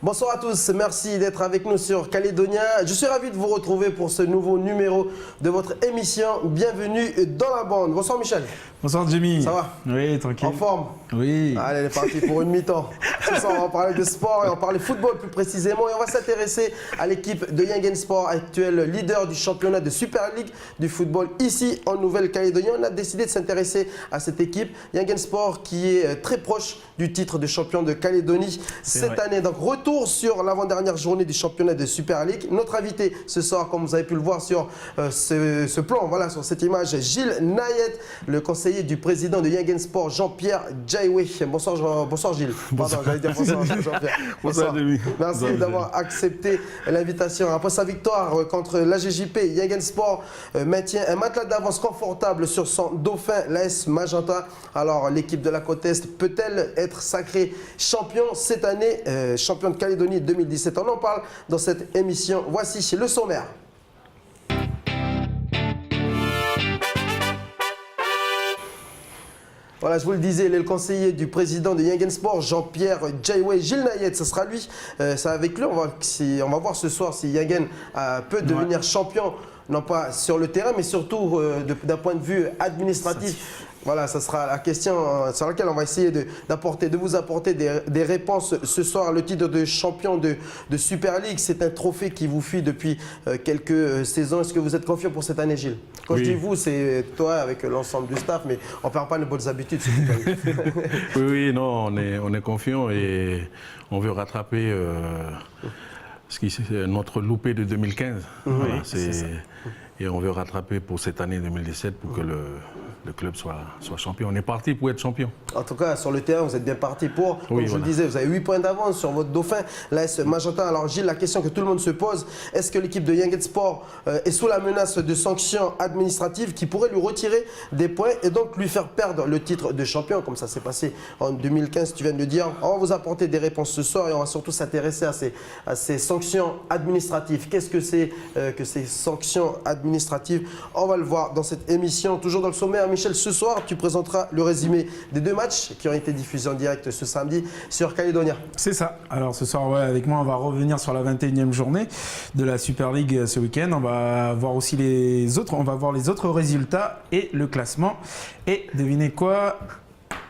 Bonsoir à tous, merci d'être avec nous sur Calédonia. Je suis ravi de vous retrouver pour ce nouveau numéro de votre émission. Bienvenue dans la bande. Bonsoir Michel. Bonsoir Jimmy. Ça va? Oui, tranquille. En forme? Oui. Allez, elle est partie pour une mi-temps. Ce soir, on va parler de sport et on va parler football plus précisément. Et on va s'intéresser à l'équipe de Yingen Sport, actuel leader du championnat de Super League du football ici en Nouvelle-Calédonie. On a décidé de s'intéresser à cette équipe. Yingen Sport qui est très proche du titre de champion de Calédonie cette année. Donc retour sur l'avant-dernière journée du championnat de Super League. Notre invité ce soir, comme vous avez pu le voir sur ce plan, voilà, sur cette image, Gilles Nayet, le conseiller du président de Yingen Sport, Jean-Pierre Jaiwe. Bonsoir Gilles. Bonsoir. Pardon, j'allais dire bonsoir Jean-Pierre. Bonsoir Jimmy. Merci d'avoir accepté l'invitation. Après sa victoire contre l'AGJP, Yingen Sport maintient un matelas d'avance confortable sur son dauphin, l'AS Magenta. Alors l'équipe de la côte Est peut-elle être sacrée champion cette année, champion de Calédonie 2017? On en parle dans cette émission. Voici le sommaire. Voilà, je vous le disais, il est le conseiller du président de Yingen Sport, Jean-Pierre Jaiwe. Gilles Nayet, ce sera lui. C'est avec lui. On va voir ce soir si Yingen peut devenir champion, non pas sur le terrain, mais surtout d'un point de vue administratif. Voilà, ça sera la question sur laquelle on va essayer de vous apporter des réponses ce soir. Le titre de champion de Super League, c'est un trophée qui vous fuit depuis quelques saisons. Est-ce que vous êtes confiant pour cette année, Gilles? Quand je dis vous, c'est toi avec l'ensemble du staff, mais on ne perd pas les bonnes habitudes. Oui, non, on est confiant et on veut rattraper notre loupé de 2015. Voilà, et on veut rattraper pour cette année 2017 pour que le club soit champion. On est parti pour être champion. En tout cas, sur le terrain, vous êtes bien parti pour. Comme je le disais, vous avez 8 points d'avance sur votre dauphin, l'AS Magenta. Alors Gilles, la question que tout le monde se pose, est-ce que l'équipe de Yingen Sport est sous la menace de sanctions administratives qui pourraient lui retirer des points et donc lui faire perdre le titre de champion, comme ça s'est passé en 2015, tu viens de le dire. On va vous apporter des réponses ce soir et on va surtout s'intéresser à ces sanctions administratives. Qu'est-ce que c'est que ces sanctions administratives? On va le voir dans cette émission. Toujours dans le sommaire, Michel, ce soir, tu présenteras le résumé des 2 matchs qui ont été diffusés en direct ce samedi sur Calédonia. C'est ça. Alors ce soir, avec moi, on va revenir sur la 21e journée de la Super League ce week-end. On va voir aussi les autres résultats et le classement. Et devinez quoi?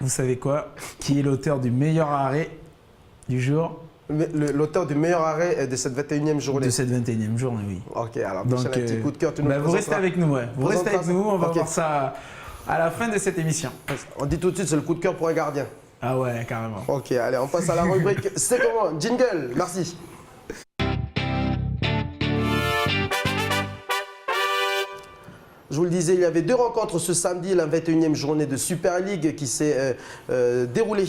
Vous savez quoi? Qui est l'auteur du meilleur arrêt du jour? L'auteur du meilleur arrêt de cette 21e journée. De cette 21e journée, oui. Ok, alors Michel, un petit coup de cœur, tu nous vous restez avec nous, Vous restez avec nous, on va voir ça à la fin de cette émission. On dit tout de suite, c'est le coup de cœur pour un gardien. Ah ouais, carrément. Ok, allez, on passe à la rubrique. C'est comment? Jingle, merci. Je vous le disais, il y avait 2 rencontres ce samedi, la 21e journée de Super League qui s'est déroulée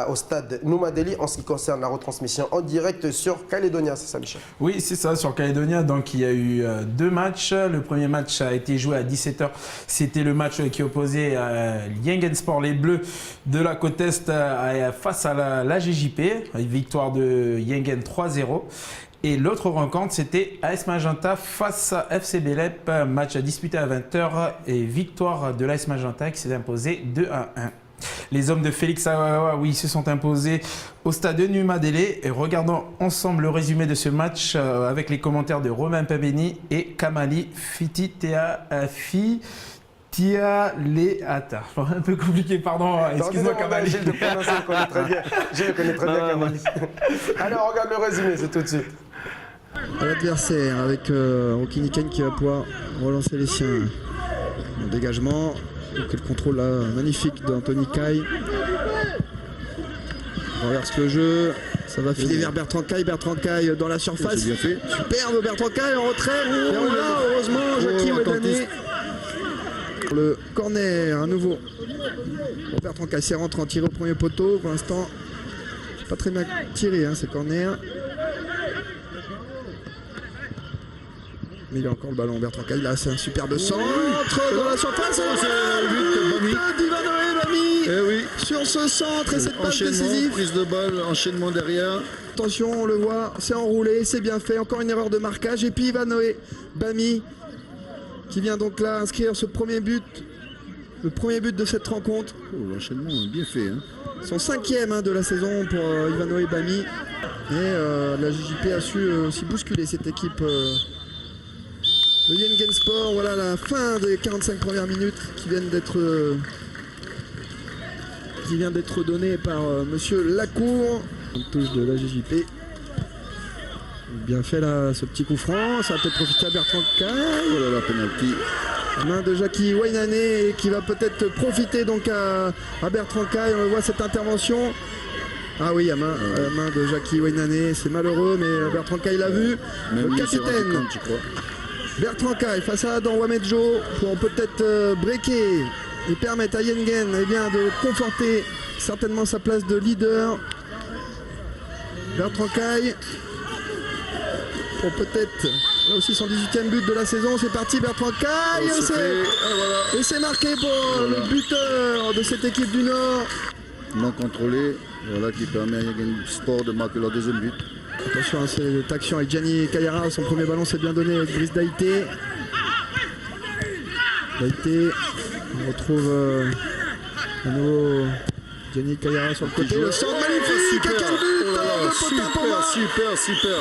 au stade Noumadéli en ce qui concerne la retransmission en direct sur Calédonia, c'est ça Michel? Oui, c'est ça, sur Calédonia. Donc il y a eu 2 matchs. Le premier match a été joué à 17 h. C'était le match qui opposait Yingen Sport, les Bleus de la côte Est, face à l'AGJP, victoire de Yingen 3-0. Et l'autre rencontre, c'était AS Magenta face à FC Belep, match disputé à 20 h et victoire de l'AS Magenta qui s'est imposé 2-1. Les hommes de Félix Awawa, oui, se sont imposés au stade de Numadélé. Et regardons ensemble le résumé de ce match avec les commentaires de Romain Pabeni et Kamali Fititeafi. Tia Leata. Un peu compliqué, pardon. Excuse-moi, Kamali. Je le connais très bien. Je le connais très bien, Kamali. Allez, on regarde le résumé, c'est tout de suite. À l'adversaire avec Okiniken qui va pouvoir relancer les siens. Le dégagement. Donc, le contrôle là, magnifique d'Anthony Kai. Renverse le jeu. Ça va filer vers Bertrand Caille. Bertrand Caille dans la surface. Bien fait. Superbe Bertrand Caille en retrait. Et on l'a, heureusement, Jackie Wedane. Le corner à nouveau. Bertrand Caille s'est rentré en tiré au premier poteau. Pour l'instant, pas très bien tiré ce corner. Mais il a encore le ballon, Bertrand Caille. Là, c'est un superbe centre dans la surface. Bami sur ce centre et cette passe décisive. Prise de balle, enchaînement derrière. Attention, on le voit, c'est enroulé, c'est bien fait. Encore une erreur de marquage. Et puis Ivanoé Bami qui vient donc là inscrire ce premier but le premier but de cette rencontre. Oh, l'enchaînement bien fait. Hein. Son 5e de la saison pour Ivano Ebami. Et la JJP a su aussi bousculer cette équipe de Yengen-Sport. Voilà la fin des 45 premières minutes qui viennent d'être donnée par monsieur Lacour. Une touche de la JJP. Bien fait là ce petit coup franc. Ça va peut-être profiter à Bertrand Caille. Oh là là, penalty. Main de Jackie Wainane qui va peut-être profiter donc à Bertrand Caille. On voit cette intervention. Ah oui, il y a main de Jackie Wainane. C'est malheureux, mais Bertrand Caille l'a vu. Même Le lui, il s'est rendu capitaine compte, je crois. Bertrand Caille face à Adam Wamedjo pour peut-être breaker et permettre à Yengen de conforter certainement sa place de leader. Bertrand Caille pour peut-être là aussi son 18e but de la saison. C'est parti, Bertrand Caille, Oh, c'est fait. Ah, voilà. et c'est marqué pour le buteur de cette équipe du Nord. Non contrôlé. Voilà qui permet à Yengen Sport de marquer leur deuxième but. Attention à cette action avec Gianni Kayara. Son premier ballon s'est bien donné avec Brice Daïté. Daïté, on retrouve à nouveau Gianni Kayara sur le côté. Le centre magnifique, quel but Oh là là, de Potin pour moi. super.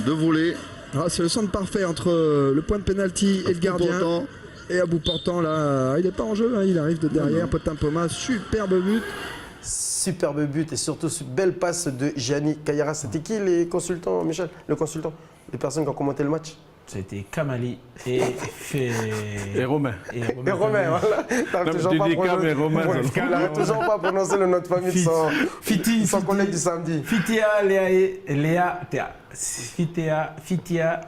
De voler. Ah, c'est le centre parfait entre le point de pénalty et le gardien. Pourtant, Et à bout portant, là, il n'est pas en jeu, hein, il arrive de derrière. Potin Poma, superbe but. Superbe but et surtout belle passe de Gianni Kayara. C'était qui les consultants, Michel? Le consultant? Les personnes qui ont commenté le match? C'était Kamali et Romain. Et Romain, voilà. T'arrives toujours tu pas dis Cam et Romain, Ouais, c'est le il n'arrive toujours pas à prononcer le nom de famille de son collègue du samedi. Fitia Léata. Fitia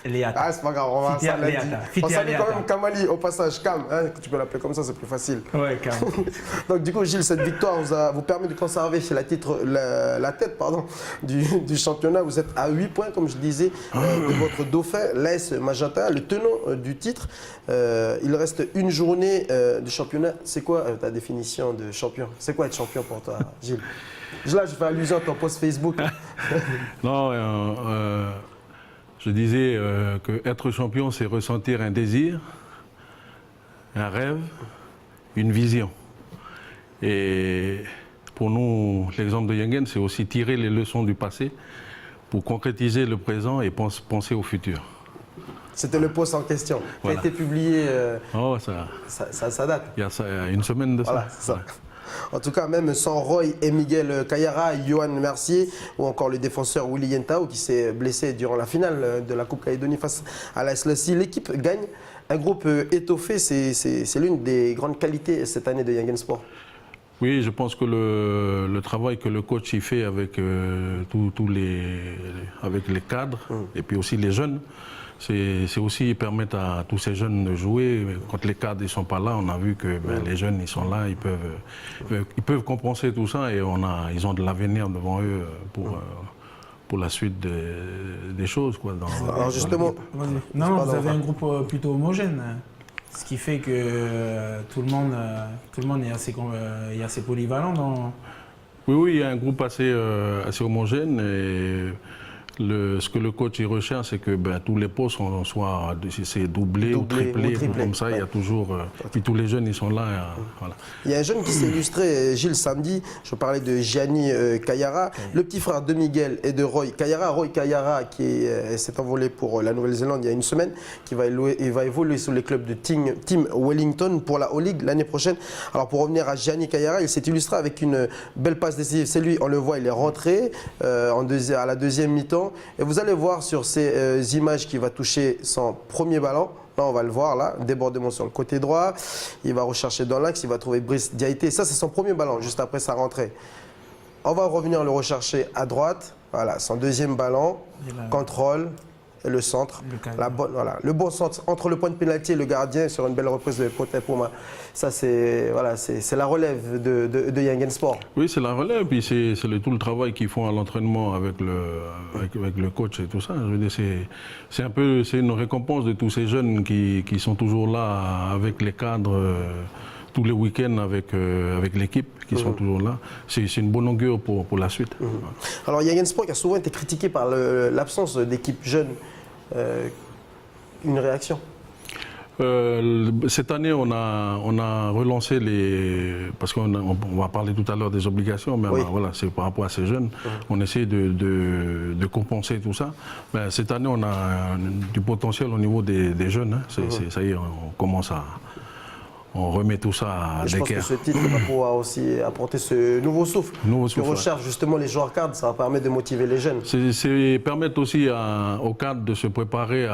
Léata. Ah, c'est pas grave, on va Fitia ça lundi. Léata. On Fitia salue quand Léata. même Kamali au passage, Cam, hein, que tu peux l'appeler comme ça, c'est plus facile. Ouais, Cam. Donc du coup, Gilles, cette victoire vous permet de conserver la tête du championnat. Vous êtes à 8 points, comme je disais, de votre dauphin, l'AS Magenta, le tenant du titre. Il reste une journée de championnat. C'est quoi ta définition de champion? C'est quoi être champion pour toi, Gilles? Là, je fais allusion à ton post Facebook. Non, je disais que être champion, c'est ressentir un désir, un rêve, une vision. Et pour nous, l'exemple de Yengen, c'est aussi tirer les leçons du passé pour concrétiser le présent et penser au futur. C'était le post en question. Voilà. Qui a été publié, Oh, ça date. il y a une semaine de Voilà, ça. c'est ça. En tout cas, même sans Roy et Miguel Kayara, Johan Mercier ou encore le défenseur Willy Yentao qui s'est blessé durant la finale de la Coupe Calédonie face à la SLC, l'équipe gagne. Un groupe étoffé, c'est l'une des grandes qualités cette année de Yengen Sport. Oui, je pense que le travail que le coach y fait avec, avec les cadres et puis aussi les jeunes, c'est aussi permettre à tous ces jeunes de jouer. Quand les cadres ne sont pas là, on a vu que les jeunes ils sont là, ils peuvent compenser tout ça et ils ont de l'avenir devant eux pour la suite des choses. Quoi, Alors justement, Non, vous avez un groupe plutôt homogène. Ce qui fait que tout le monde est assez polyvalent dans... Oui, il y a un groupe assez homogène et ce que le coach il recherche, c'est que tous les postes soient doublés ou triplés. Comme ça, il y a toujours... puis tous les jeunes, ils sont là. Voilà. Il y a un jeune qui s'est illustré, Gilles, samedi. Je parlais de Gianni Kayara, le petit frère de Miguel et de Roy Kayara. Roy Kayara qui s'est envolé pour la Nouvelle-Zélande il y a une semaine, qui va évoluer sous les clubs de Team Wellington pour la O-League l'année prochaine. Alors pour revenir à Gianni Kayara, il s'est illustré avec une belle passe décisive. C'est lui, on le voit, il est rentré à la deuxième mi-temps. Et vous allez voir sur ces images qu'il va toucher son premier ballon. Là, on va le voir, là, débordement sur le côté droit. Il va rechercher dans l'axe, il va trouver Brice Diaité. Ça, c'est son premier ballon, juste après sa rentrée. On va revenir le rechercher à droite. Voilà, son deuxième ballon, contrôle. Et le centre, le bon centre entre le point de pénalty et le gardien sur une belle reprise de Potin Poma. Ça, c'est la relève de Yengen Sport. Oui, c'est la relève, puis c'est tout le travail qu'ils font à l'entraînement avec le coach et tout ça. Je veux dire, c'est une récompense de tous ces jeunes qui sont toujours là avec les cadres. Tous les week-ends avec l'équipe qui sont toujours là. C'est une bonne augure pour la suite. Alors Yengen Sport qui a souvent été critiqué par l'absence d'équipe jeune. Une réaction? Cette année, on a relancé parce qu'on va parler tout à l'heure des obligations, mais oui. voilà, c'est par rapport à ces jeunes. On essaie de compenser tout ça. Mais cette année, on a du potentiel au niveau des jeunes. Hein. Ça y est, on remet tout ça à je pense que d'équerre. ce titre va pouvoir aussi apporter ce nouveau souffle. Que recherchent justement les joueurs cadres, ça va permettre de motiver les jeunes. C'est permettre aussi aux cadres de se préparer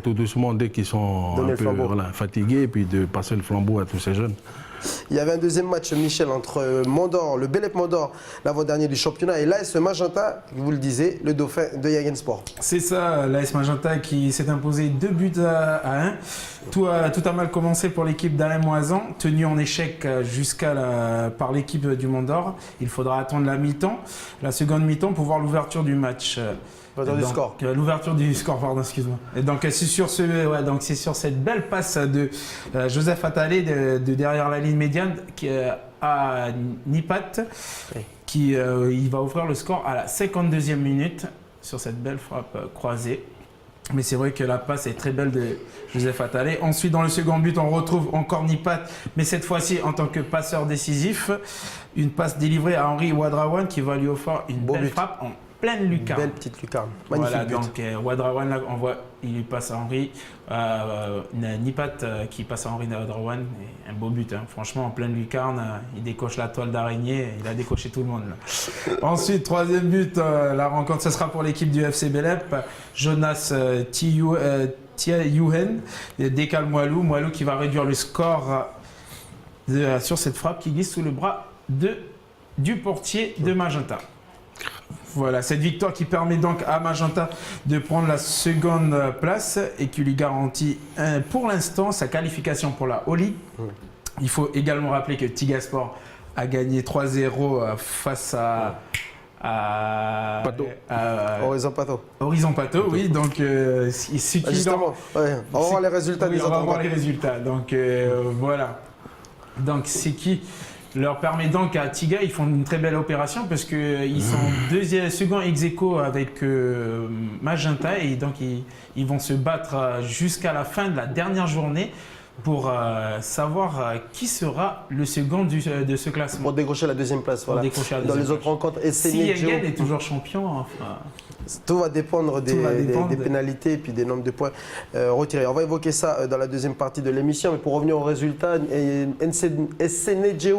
tout doucement dès qu'ils sont un peu fatigués, et puis de passer le flambeau à tous ces jeunes. Il y avait un deuxième match, Michel, entre Mondor, le Belep Mondor, l'avant-dernier du championnat, et l'AS Magenta, vous le disiez, le dauphin de Yaguen Sport. C'est ça, l'AS Magenta qui s'est imposé 2 buts à 1. Tout a mal commencé pour l'équipe d'Alain Moisan, tenue en échec par l'équipe du Mondor. Il faudra attendre la seconde mi-temps pour voir l'ouverture du match. L'ouverture du score, pardon, excuse-moi. Et donc c'est sur cette belle passe de Joseph Attalé de derrière la ligne médiane à Nipat qui il va ouvrir le score à la 52e minute sur cette belle frappe croisée. Mais c'est vrai que la passe est très belle de Joseph Attalé. Ensuite, dans le second but, on retrouve encore Nipat, mais cette fois-ci en tant que passeur décisif. Une passe délivrée à Henri Ouadrawan qui va lui offrir une belle frappe en pleine lucarne. Belle petite lucarne. Magnifique voilà, but. Donc Ouadrawan, là, on voit, il passe à Henri. Nipat qui passe à Henri Ouadrawan. Un beau but, hein. Franchement, en pleine lucarne, il décoche la toile d'araignée. Il a décoché tout le monde. Là. Ensuite, troisième but, la rencontre, ce sera pour l'équipe du FC Belep. Jonas Tiayouhen décale Moilou qui va réduire le score sur cette frappe qui glisse sous le bras du portier de Magenta. Voilà, cette victoire qui permet donc à Magenta de prendre la seconde place et qui lui garantit pour l'instant sa qualification pour la Oli. Il faut également rappeler que Tigasport a gagné 3-0 face à Horizon Pato, oui. Donc, justement, on va voir les résultats. Oui, on va voir les résultats. Donc, voilà. Donc, c'est qui leur permet donc à Tiga, ils font une très belle opération parce qu'ils sont second ex-aequo avec Magenta et donc ils vont se battre jusqu'à la fin de la dernière journée pour savoir qui sera le second de ce classement. Pour décrocher la deuxième place. Voilà. Dans les autres rencontres, si Yaguen est toujours champion, enfin... Tout va dépendre des pénalités et puis des nombres de points retirés. On va évoquer ça dans la deuxième partie de l'émission. Mais pour revenir au résultat, SC Nedjeu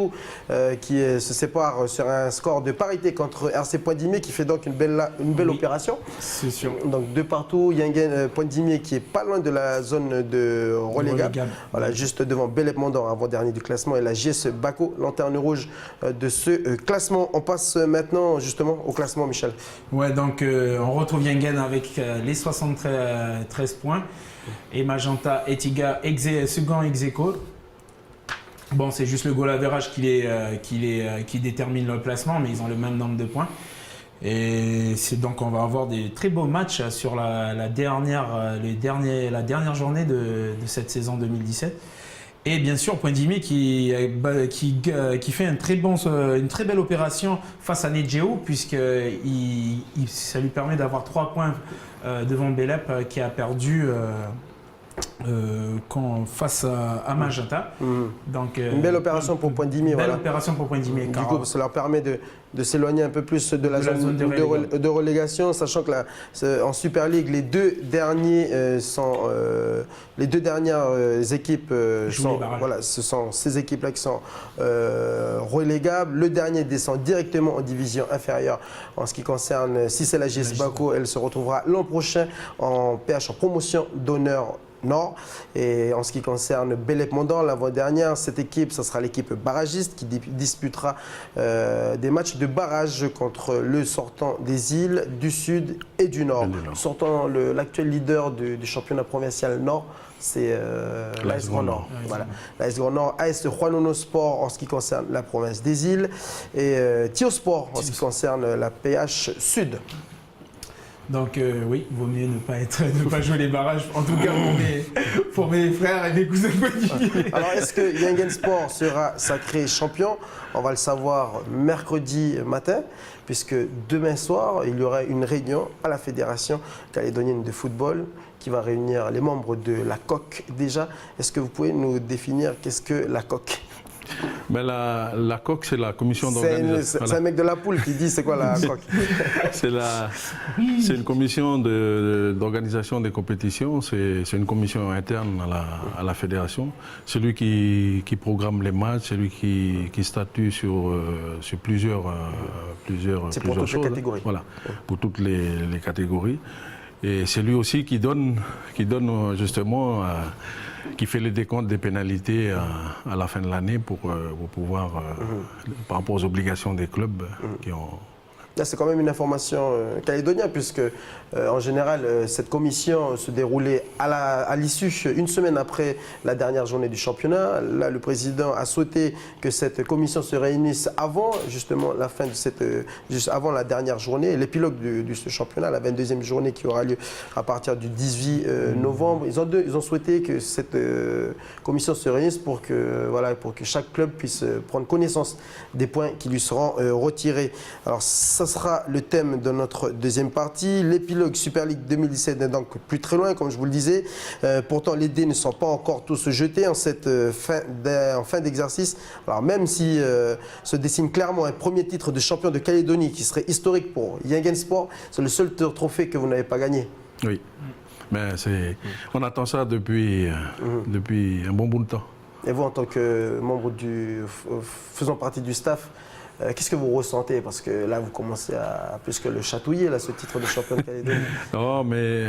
qui se sépare sur un score de parité contre RC Poindimier qui fait donc une belle opération. C'est sûr. Donc de partout, Yaguen Poindimier qui est pas loin de la zone de relégable. Voilà, juste devant Belep Mondor, avant-dernier du classement, et la JS Bako, lanterne rouge de ce classement. On passe maintenant justement au classement, Michel. Ouais, donc on retrouve Yaguen avec les 73 points et Magenta et Tiga second ex-aequo. Bon, c'est juste le goal average qui détermine le classement, mais ils ont le même nombre de points. Et c'est donc on va avoir des très beaux matchs sur la dernière journée de cette saison 2017. Et bien sûr, Poindimier qui fait une très belle opération face à Nedjeu, puisque ça lui permet d'avoir 3 points devant Belep qui a perdu face à Magenta. Donc, une belle opération pour Poindimier. Belle opération pour Poindimier. Du coup, ça leur permet de s'éloigner un peu plus de la zone de relégation, sachant que en Super League, les deux dernières équipes ce sont ces équipes-là qui sont relégables. Le dernier descend directement en division inférieure. En ce qui concerne, si c'est la JS Bako, elle se retrouvera l'an prochain en PH en promotion d'honneur Nord. Et en ce qui concerne Belep Mondor, l'avant-dernière, cette équipe, ce sera l'équipe barragiste qui disputera des matchs de barrage contre le sortant des îles du Sud et du Nord. Sortant l'actuel leader du championnat provincial Nord, c'est l'AS Grand Nord. Voilà. L'AS Grand Nord, AS Juanono Sport en ce qui concerne la province des îles et Tio Sport en ce qui concerne la PH Sud. Donc oui, il vaut mieux ne pas jouer les barrages, en tout cas pour mes frères et mes cousins Poindimier. Alors est-ce que Yaguen Sport sera sacré champion? On va le savoir mercredi matin, puisque demain soir, il y aura une réunion à la Fédération calédonienne de football qui va réunir les membres de la COQ. Déjà, est-ce que vous pouvez nous définir qu'est-ce que la COQ? Ben la COQ, c'est la commission d'organisation. C'est un mec de la poule qui dit c'est quoi la COQ? C'est une commission d'organisation des compétitions. C'est une commission interne à la fédération. C'est lui qui programme les matchs, c'est lui qui statue sur plusieurs pour toutes choses. les catégories. Voilà, pour toutes les catégories. Et c'est lui aussi qui donne justement, qui fait les décomptes des pénalités à la fin de l'année pour pouvoir, par rapport aux obligations des clubs qui ont... Là, c'est quand même une information calédonienne, puisque en général, cette commission se déroulait à l'issue, une semaine après la dernière journée du championnat. Là, le président a souhaité que cette commission se réunisse avant, justement, la fin de juste avant la dernière journée, l'épilogue de ce championnat, la 22e journée qui aura lieu à partir du 18 novembre. Ils ont souhaité que cette commission se réunisse pour que chaque club puisse prendre connaissance des points qui lui seront retirés. Alors, ça sera le thème de notre deuxième partie. L'épilogue Super League 2017 n'est donc plus très loin, comme je vous le disais. Pourtant, les dés ne sont pas encore tous jetés en cette fin d'exercice. Alors, même si se dessine clairement un premier titre de champion de Calédonie qui serait historique pour Yingen Sport, c'est le seul trophée que vous n'avez pas gagné. Oui, ben, on attend ça depuis un bon bout de temps. Et vous, en tant que membre faisant partie du staff, qu'est-ce que vous ressentez? Parce que là, vous commencez à plus que le chatouiller, là, ce titre de champion de Calédonie. Non, mais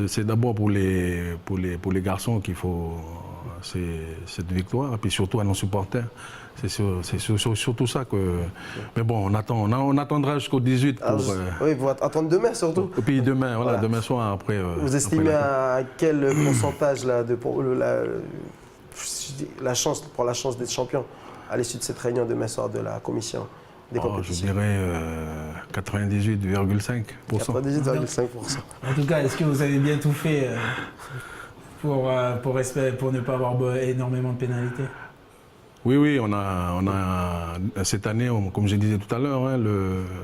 c'est d'abord pour les garçons qu'il faut cette victoire, et puis surtout à nos supporters. C'est surtout ça que... Mais bon, on attendra jusqu'au 18 pour... oui, vous attendez demain surtout. Et puis demain, voilà, demain soir après... vous estimez à quel pourcentage là, la chance d'être champion à l'issue de cette réunion demain soir de la commission des compétitions? Je dirais 98,5%. 98,5%. En tout cas, est-ce que vous avez bien tout fait pour ne pas avoir énormément de pénalités? Oui, on a cette année, comme je disais tout à l'heure,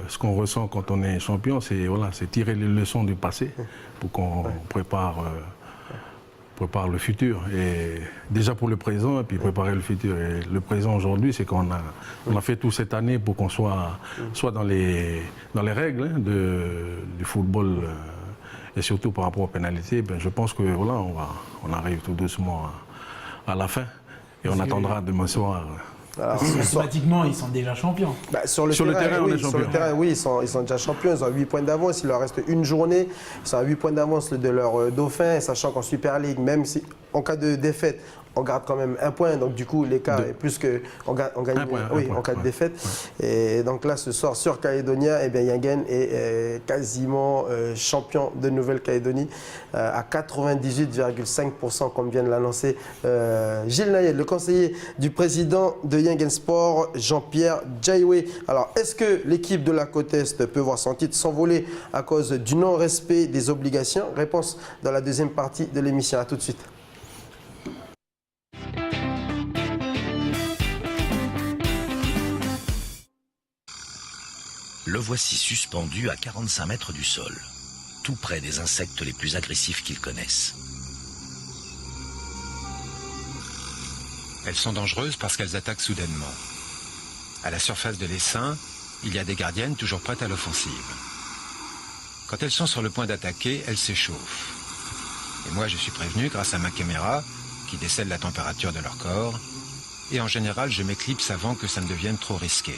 ce qu'on ressent quand on est champion, c'est tirer les leçons du passé pour qu'on prépare le futur. Et déjà pour le présent, et puis préparer le futur. Et le présent aujourd'hui, c'est qu'on a fait tout cette année pour qu'on soit dans les règles du football, et surtout par rapport aux pénalités. Ben, je pense que on arrive tout doucement à la fin. Et on attendra demain soir. Automatiquement, ils sont déjà champions. Bah, sur le terrain, on est champion. Sur le terrain, oui, ils sont déjà champions. Ils ont 8 points d'avance. Il leur reste une journée. Ils sont à 8 points d'avance de leur dauphin, sachant qu'en Super League, même si en cas de défaite, on garde quand même un point. Donc du coup, l'écart est plus que... On gagne en cas de défaite. Ouais. Et donc là, ce soir, sur Calédonia, eh bien, Yingen est quasiment champion de Nouvelle-Calédonie à 98,5%, comme vient de l'annoncer Gilles Nayed, le conseiller du président de Yingen Sport, Jean-Pierre Djaïwe. Alors, est-ce que l'équipe de la côte Est peut voir son titre s'envoler à cause du non-respect des obligations? Réponse dans la deuxième partie de l'émission. À tout de suite. Le voici suspendu à 45 mètres du sol, tout près des insectes les plus agressifs qu'ils connaissent. Elles sont dangereuses parce qu'elles attaquent soudainement. À la surface de l'essaim, il y a des gardiennes toujours prêtes à l'offensive. Quand elles sont sur le point d'attaquer, elles s'échauffent. Et moi, je suis prévenu grâce à ma caméra, qui décèle la température de leur corps. Et en général, je m'éclipse avant que ça ne devienne trop risqué.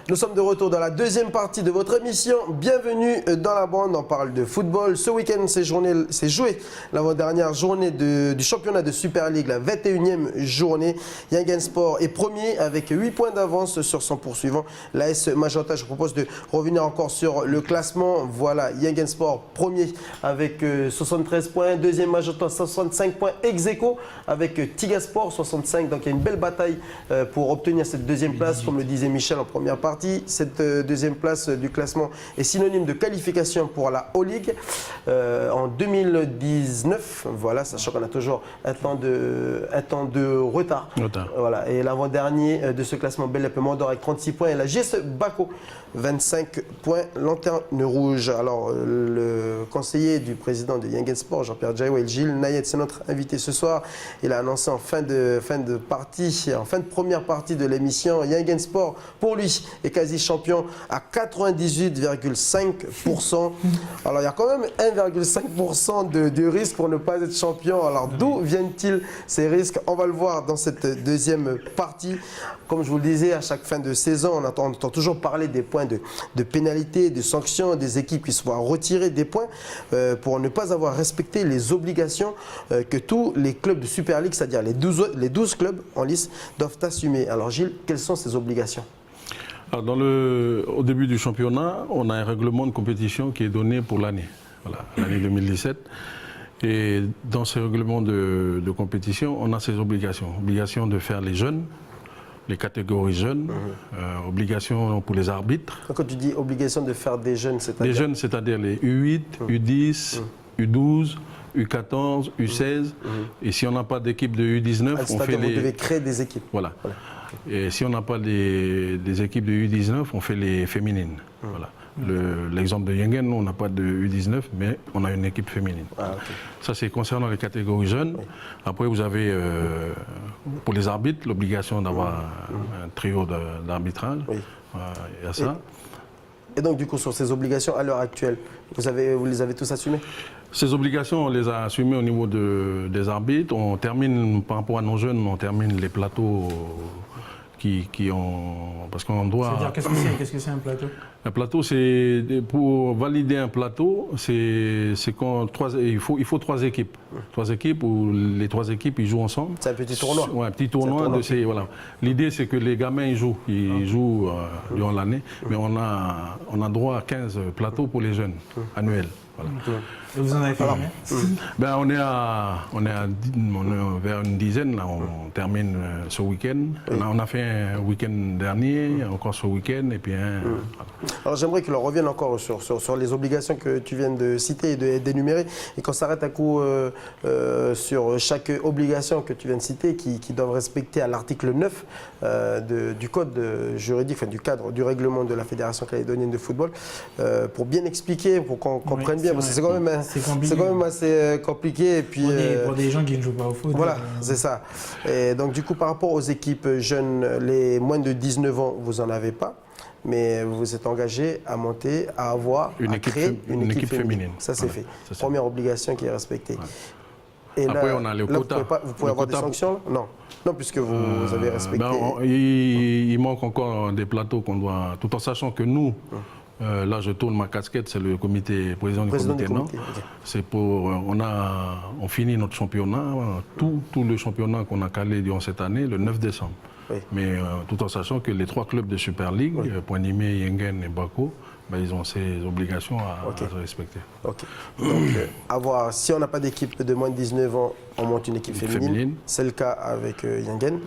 Nous sommes de retour dans la deuxième partie de votre émission. Bienvenue dans la bande, on parle de football. Ce week-end, c'est joué l'avant-dernière journée du championnat de Super League, la 21e journée. Yingen Sport est premier avec 8 points d'avance sur son poursuivant, l'AS Magenta. Je vous propose de revenir encore sur le classement. Voilà, Yingen Sport premier avec 73 points. Deuxième Magenta, 65 points. Ex-aequo avec Tigasport, 65. Donc il y a une belle bataille pour obtenir cette deuxième place, comme le disait Michel en première partie. partie. Cette deuxième place du classement est synonyme de qualification pour la O-League en 2019. Voilà, sachant qu'on a toujours un temps de retard. Voilà. Et l'avant-dernier de ce classement, Bel Epemondor avec 36 points et la GS Bako 25 points, lanterne rouge. Alors le conseiller du président de Yingen Sport, Jean-Pierre Djaïwa, Gilles Nayet, c'est notre invité ce soir. Il a annoncé en fin de première partie de l'émission, Yingen Sport pour lui est quasi champion à 98,5%. Alors il y a quand même 1,5% de risque pour ne pas être champion. Alors d'où viennent-ils ces risques? On va le voir dans cette deuxième partie. Comme je vous le disais, à chaque fin de saison, on entend toujours parler des points de pénalité, de sanctions, des équipes qui se voient retirer des points pour ne pas avoir respecté les obligations que tous les clubs de Super League, c'est-à-dire les 12 clubs en lice, doivent assumer. Alors Gilles, quelles sont ces obligations? Alors au début du championnat, on a un règlement de compétition qui est donné pour l'année, voilà, l'année 2017. Et dans ce règlement de compétition, on a ces obligations. Obligation de faire les jeunes, les catégories jeunes, obligation pour les arbitres. Quand tu dis obligation de faire des jeunes, c'est-à-dire? Les jeunes, c'est-à-dire les U8, U10, U12, U14, U16. Et si on n'a pas d'équipe de U19, on fait vous devez créer des équipes. Voilà. Et si on n'a pas des équipes de U19, on fait les féminines. Voilà. L'exemple de Yingen, nous, on n'a pas de U19, mais on a une équipe féminine. Ah, okay. Ça, c'est concernant les catégories jeunes. Oui. Après, vous avez, pour les arbitres, l'obligation d'avoir un trio d'arbitrage. Oui. Il y a ça. Et donc, du coup, sur ces obligations, à l'heure actuelle, vous les avez tous assumées? Ces obligations, on les a assumées au niveau des arbitres. On termine, par rapport à nos jeunes, on termine les plateaux qui ont... Parce qu'on doit... C'est-à-dire, qu'est-ce que c'est un plateau? Un plateau, c'est... Pour valider un plateau, c'est quand il faut 3 équipes. 3 équipes où les 3 équipes, ils jouent ensemble. C'est un petit tournoi. Ouais, un petit tournoi. Voilà. L'idée, c'est que les gamins, ils jouent durant l'année. Mais on a droit à 15 plateaux pour les jeunes, annuels. Voilà. Et vous en avez fait combien? Ben, on est vers une dizaine, là, on termine ce week-end. On a fait un week-end dernier, encore ce week-end, et puis voilà. Alors j'aimerais que l'on revienne encore sur les obligations que tu viens de citer et d'énumérer, et qu'on s'arrête un coup sur chaque obligation que tu viens de citer, qui doivent respecter à l'article 9 du code juridique, enfin, du cadre du règlement de la Fédération calédonienne de football, pour bien expliquer, pour qu'on comprenne bien, parce que c'est quand même assez compliqué. Et puis, pour des gens qui ne jouent pas au foot. Voilà, c'est ça. Et donc du coup, par rapport aux équipes jeunes, les moins de 19 ans, vous n'en avez pas. Mais vous vous êtes engagé à monter, à créer une équipe féminine. Ça, c'est fait. Première obligation qui est respectée. Et après, là, on a le quota. Vous pouvez avoir des sanctions? Non. Non, puisque vous avez respecté. Il manque encore des plateaux qu'on doit... Tout en sachant que nous... là, je tourne ma casquette, c'est le président du comité. Non, c'est pour, on finit notre championnat, tout le championnat qu'on a calé durant cette année, le 9 décembre. Oui. Mais tout en sachant que les 3 clubs de Super League, Poinimé, Yingen et Bako, ils ont ces obligations à respecter. Okay. Donc, si on n'a pas d'équipe de moins de 19 ans, on monte une équipe féminine. C'est le cas avec Yingen.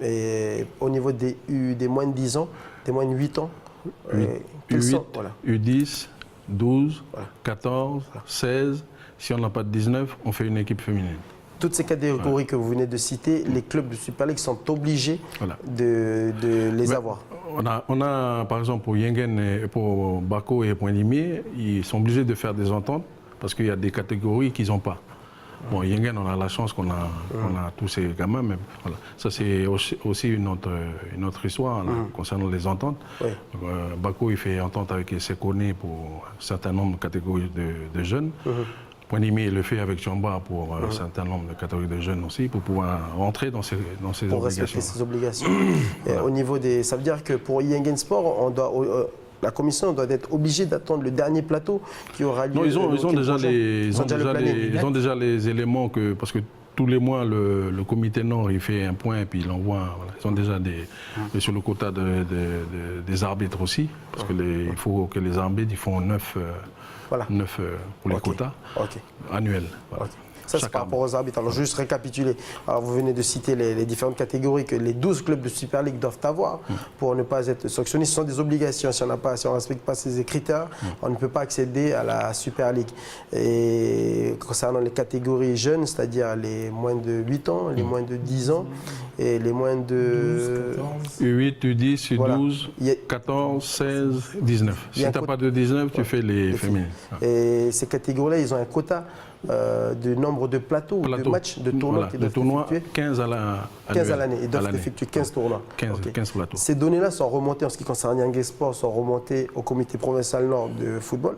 Et au niveau des moins de 10 ans, des moins de 8 ans, U8, U10, 12, 14, 16. Si on n'a pas de 19, on fait une équipe féminine. Toutes ces catégories que vous venez de citer, les clubs de Super League sont obligés de les avoir. On a, par exemple, pour Yingen, pour Bako et Poinimé, ils sont obligés de faire des ententes parce qu'il y a des catégories qu'ils n'ont pas. Bon, Yingen, on a la chance qu'on a tous ces gamins, mais voilà. Ça, c'est aussi une autre histoire là, concernant les ententes. Oui. Bako, il fait entente avec Sekone pour un certain nombre de catégories de jeunes. Poinimé le fait avec Chamba pour un certain nombre de catégories de jeunes aussi, pour pouvoir rentrer dans ces obligations. Pour respecter ces obligations. Voilà. Au niveau ça veut dire que pour Yingen Sport, la commission doit être obligée d'attendre le dernier plateau qui aura lieu. Non, ils ont déjà les éléments parce que tous les mois, le comité Nord, il fait un point et puis il envoie. Voilà. Ils ont déjà sur le quota des arbitres aussi, parce qu'il faut que les arbitres ils font 9 pour les quotas annuels. Voilà. Ça, c'est par rapport aux arbitres. Alors, juste récapituler. Alors, vous venez de citer les différentes catégories que les 12 clubs de Super League doivent avoir pour ne pas être sanctionnés. Ce sont des obligations. Si on ne respecte pas ces critères, on ne peut pas accéder à la Super League. Et concernant les catégories jeunes, c'est-à-dire les moins de 8 ans, les moins de 10 ans et les moins de... 12, 14. U8, U10, U12, 14, 16, 19. Si tu n'as pas de 19, tu fais les féminines. Et ces catégories-là, ils ont un quota de nombre de plateaux, de matchs, de tournois qui doivent effectuer. 15 à l'année. Ils doivent effectuer 15 tournois. 15 plateaux. Ces données-là sont remontées en ce qui concerne Yang Sport, sont remontées au comité provincial Nord de football.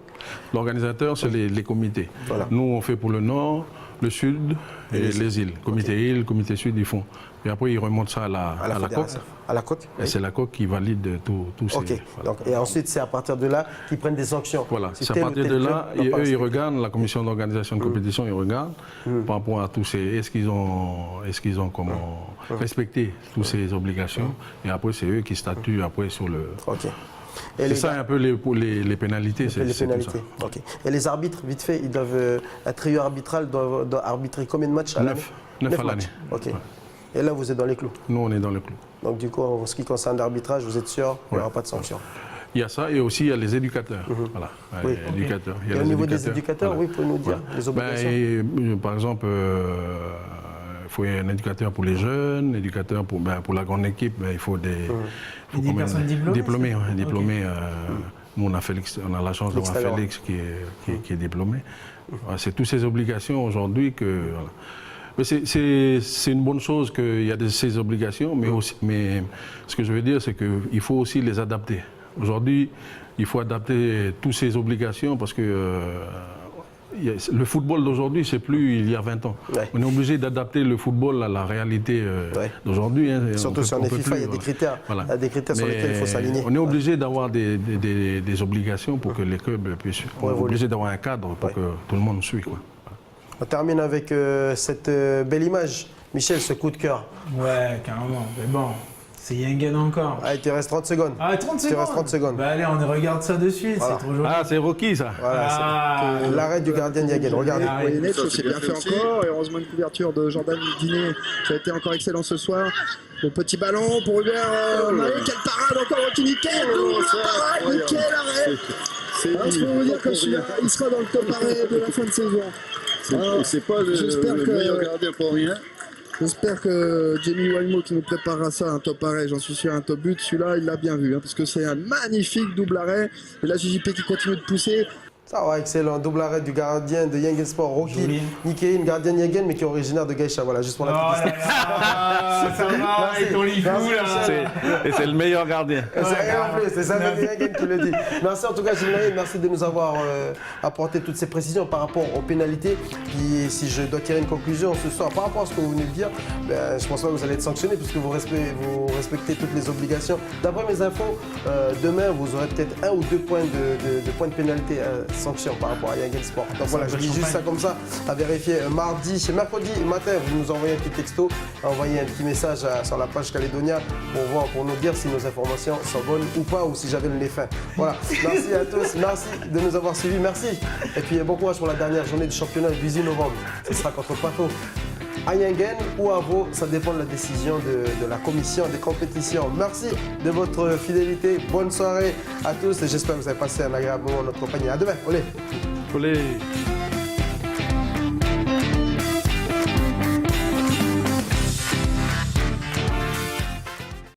L'organisateur, c'est les comités. Voilà. Nous, on fait pour le Nord, le Sud et les îles. Comité île, comité Sud, ils font. Et après, ils remontent ça à la COC. À la COC. Et c'est la COC qui valide tous ces... Ok. Donc, et ensuite, c'est à partir de là qu'ils prennent des sanctions. Voilà, c'est à partir de là, eux, ils regardent, la commission d'organisation de compétition, ils regardent par rapport à tous ces... Est-ce qu'ils ont comment respecté toutes ces obligations. Et après, c'est eux qui statuent après sur le... Ok. C'est ça un peu les pénalités. Les pénalités. Ok. Et les arbitres, vite fait, ils doivent... Un trio arbitral doit arbitrer combien de matchs à l'année? 9 à l'année. Ok. Ouais. Et là, vous êtes dans les clous? Nous, on est dans les clous. Donc, du coup, en ce qui concerne l'arbitrage, vous êtes sûr qu'il n'y aura pas de sanction? Il y a ça et aussi il y a les éducateurs. Voilà, oui. éducateurs. Et au niveau des éducateurs, voilà. Oui, vous pouvez nous dire les obligations? Par exemple, il faut un éducateur pour les jeunes, éducateur pour la grande équipe, il faut des personnes diplômées. Diplômés. Nous, on a la chance d'avoir Félix qui est diplômé. C'est toutes ces obligations aujourd'hui que... Voilà. Mais c'est une bonne chose qu'il y a ces obligations, mais ce que je veux dire, c'est qu'il faut aussi les adapter. Aujourd'hui, il faut adapter toutes ces obligations parce que le football d'aujourd'hui, c'est plus il y a 20 ans. Ouais. On est obligé d'adapter le football à la réalité d'aujourd'hui. Hein. Surtout sur les FIFA, il y a des critères, voilà. Il y a des critères sur lesquels il faut s'aligner. On est obligé d'avoir des obligations pour que les clubs puissent... On est obligé d'avoir un cadre pour que tout le monde suive. Quoi. On termine avec cette belle image. Michel, ce coup de cœur. Ouais, carrément. Mais bon, c'est Yengen encore. Ah, il te reste 30 secondes. Ah, 30 secondes. Il te reste 30 secondes. Bah allez, on regarde ça de suite, voilà. C'est trop joli. Ah, c'est Rocky, ça. Voilà, l'arrêt du gardien Yengen. Regardez. C'est bien fait encore. Et heureusement, une couverture de Jordan Diné qui a été encore excellent ce soir. Le petit ballon pour Hubert Maé. Quelle parade encore, Rocky Nickel. Parade, nickel arrêt. Je peux vous dire que celui-là, il sera dans le top arrêt de la fin de saison. C'est pas le meilleur gardien pour rien. J'espère que Jamie Walmo qui nous préparera ça, un top arrêt, j'en suis sûr, un top but, celui-là il l'a bien vu, parce que c'est un magnifique double arrêt. Et là JJP qui continue de pousser. Ça va, excellent. Double arrêt du gardien de Yengen Sport, Rocky Nikein, gardien de Yengen, mais qui est originaire de Gaïcha. Voilà, juste pour la petite histoire. Ça va, avec ton livre Et c'est le meilleur gardien. C'est ça, Yengen qui le dit. Merci en tout cas, Gilles, merci de nous avoir apporté toutes ces précisions par rapport aux pénalités. Puis, si je dois tirer une conclusion ce soir, par rapport à ce que vous venez de dire, ben, je pense pas que vous allez être sanctionné puisque vous respectez toutes les obligations. D'après mes infos, demain, vous aurez peut-être 1 ou 2 points de pénalité. Sanction par rapport à Yengen Sport. Donc voilà, je dis juste ça comme ça, à vérifier mercredi matin, vous nous envoyez un petit texto, envoyez un petit message sur la page Calédonia pour nous dire si nos informations sont bonnes ou pas, ou si j'avais le nez fin. Voilà, merci à tous, merci de nous avoir suivis, merci. Et puis bon courage pour la dernière journée du championnat du 18 novembre. Ce sera contre Pato. À Yengen ou à Vaud, ça dépend de la décision de la commission des compétitions. Merci de votre fidélité. Bonne soirée à tous et j'espère que vous avez passé un agréable moment en notre compagnie. À demain. Olé. Olé.